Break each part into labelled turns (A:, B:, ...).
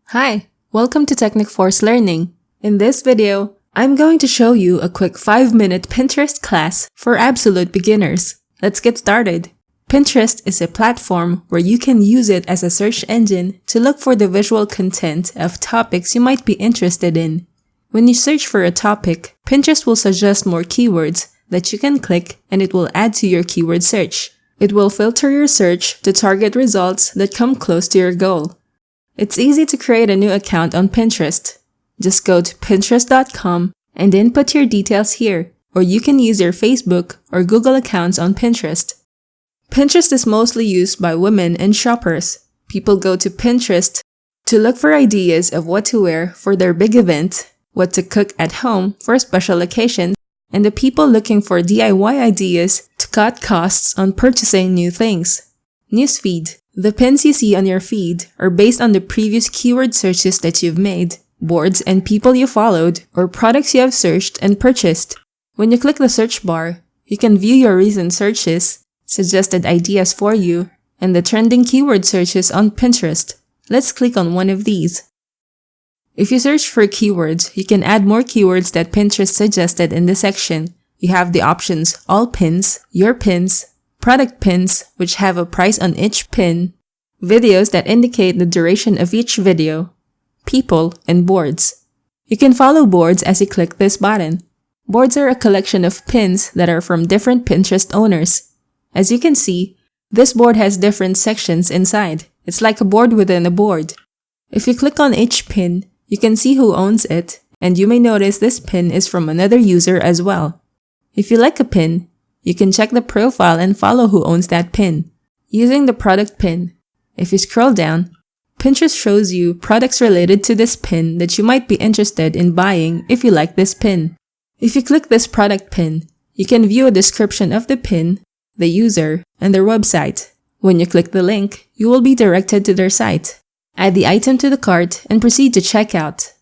A: Hi, welcome to Technic Force Learning. In this video, I'm going to show you a quick 5-minute Pinterest class for absolute beginners. Let's get started. Pinterest is a platform where you can use it as a search engine to look for the visual content of topics you might be interested in. When you search for a topic, Pinterest will suggest more keywords that you can click and it will add to your keyword search. It will filter your search to target results that come close to your goal. It's easy to create a new account on Pinterest. Just go to pinterest.com and input your details here, or you can use your Facebook or Google accounts on Pinterest. Pinterest is mostly used by women and shoppers. People go to Pinterest to look for ideas of what to wear for their big event, what to cook at home for special occasions, and the people looking for DIY ideas to cut costs on purchasing new things. Newsfeed. The pins you see on your feed are based on the previous keyword searches that you've made, boards and people you followed, or products you have searched and purchased. When you click the search bar, you can view your recent searches, suggested ideas for you, and the trending keyword searches on Pinterest. Let's click on one of these. If you search for keywords, you can add more keywords that Pinterest suggested in the section. You have the options All Pins, Your Pins, Product Pins, which have a price on each pin, videos that indicate the duration of each video, people, and boards. You can follow boards as you click this button. Boards are a collection of pins that are from different Pinterest owners. As you can see, this board has different sections inside. It's like a board within a board. If you click on each pin, you can see who owns it, and you may notice this pin is from another user as well. If you like a pin, you can check the profile and follow who owns that pin. Using the product pin, if you scroll down, Pinterest shows you products related to this pin that you might be interested in buying if you like this pin. If you click this product pin, you can view a description of the pin, the user, and their website. When you click the link, you will be directed to their site. Add the item to the cart and proceed to checkout.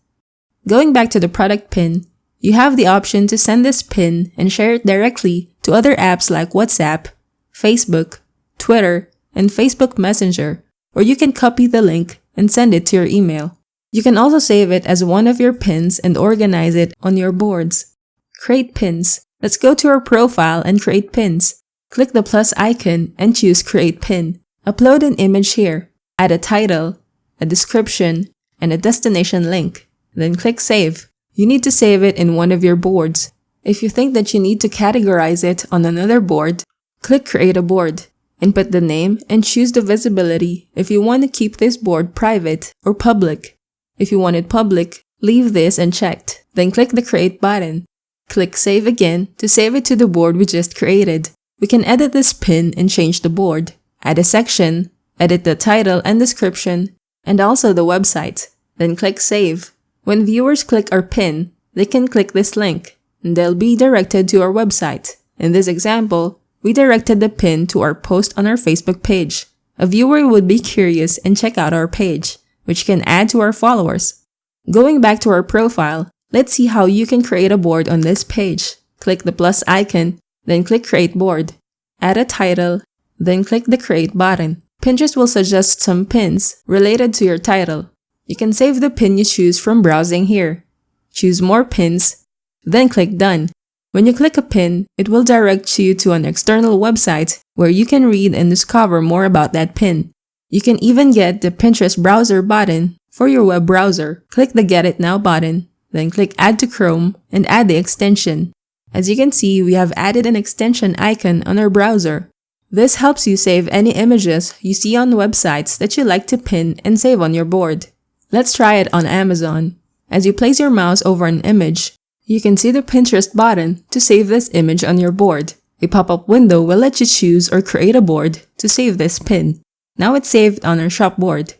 A: Going back to the product pin, you have the option to send this pin and share it directly to other apps like WhatsApp, Facebook, Twitter, and Facebook Messenger, or you can copy the link and send it to your email. You can also save it as one of your pins and organize it on your boards. Create pins. Let's go to our profile and create pins. Click the plus icon and choose Create Pin. Upload an image here. Add a title, a description, and a destination link. Then click Save. You need to save it in one of your boards. If you think that you need to categorize it on another board, click Create a Board. Input the name and choose the visibility if you want to keep this board private or public. If you want it public, leave this unchecked. Then click the Create button. Click Save again to save it to the board we just created. We can edit this pin and change the board. Add a section, edit the title and description, and also the website. Then click Save. When viewers click our pin, they can click this link, and they'll be directed to our website. In this example, we directed the pin to our post on our Facebook page. A viewer would be curious and check out our page, which can add to our followers. Going back to our profile, let's see how you can create a board on this page. Click the plus icon, then click Create Board. Add a title, then click the Create button. Pinterest will suggest some pins related to your title. You can save the pin you choose from browsing here. Choose More Pins, then click Done. When you click a pin, it will direct you to an external website where you can read and discover more about that pin. You can even get the Pinterest browser button for your web browser. Click the Get It Now button, then click Add to Chrome and add the extension. As you can see, we have added an extension icon on our browser. This helps you save any images you see on websites that you like to pin and save on your board. Let's try it on Amazon. As you place your mouse over an image, you can see the Pinterest button to save this image on your board. A pop-up window will let you choose or create a board to save this pin. Now it's saved on our shop board.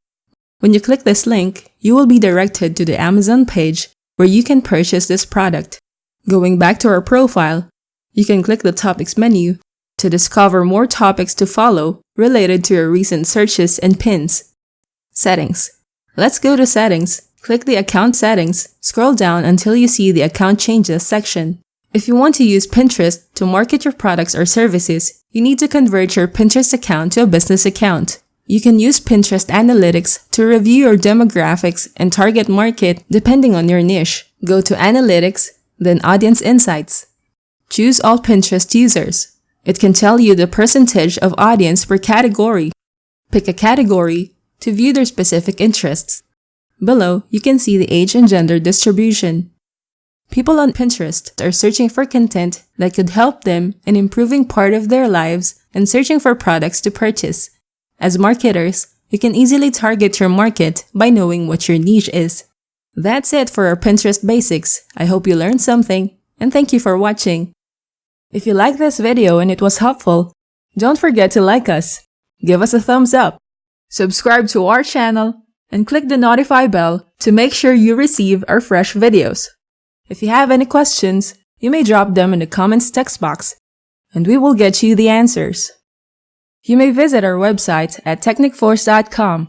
A: When you click this link, you will be directed to the Amazon page where you can purchase this product. Going back to our profile, you can click the Topics menu to discover more topics to follow related to your recent searches and pins. Settings. Let's go to Settings. Click the Account Settings, scroll down until you see the Account Changes section. If you want to use Pinterest to market your products or services, you need to convert your Pinterest account to a business account. You can use Pinterest Analytics to review your demographics and target market depending on your niche. Go to Analytics, then Audience Insights. Choose All Pinterest Users. It can tell you the percentage of audience per category. Pick a category to view their specific interests. Below, you can see the age and gender distribution. People on Pinterest are searching for content that could help them in improving part of their lives and searching for products to purchase. As marketers, you can easily target your market by knowing what your niche is. That's it for our Pinterest basics. I hope you learned something, and thank you for watching. If you liked this video and it was helpful, don't forget to like us, give us a thumbs up, subscribe to our channel, and click the notify bell to make sure you receive our fresh videos. If you have any questions, you may drop them in the comments text box, and we will get you the answers. You may visit our website at technicforce.com.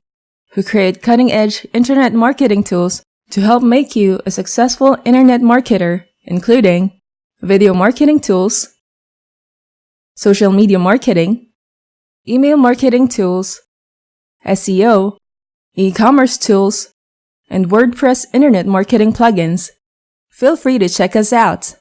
A: We create cutting-edge internet marketing tools to help make you a successful internet marketer, including video marketing tools, social media marketing, email marketing tools, SEO, e-commerce tools, and WordPress internet marketing plugins. Feel free to check us out.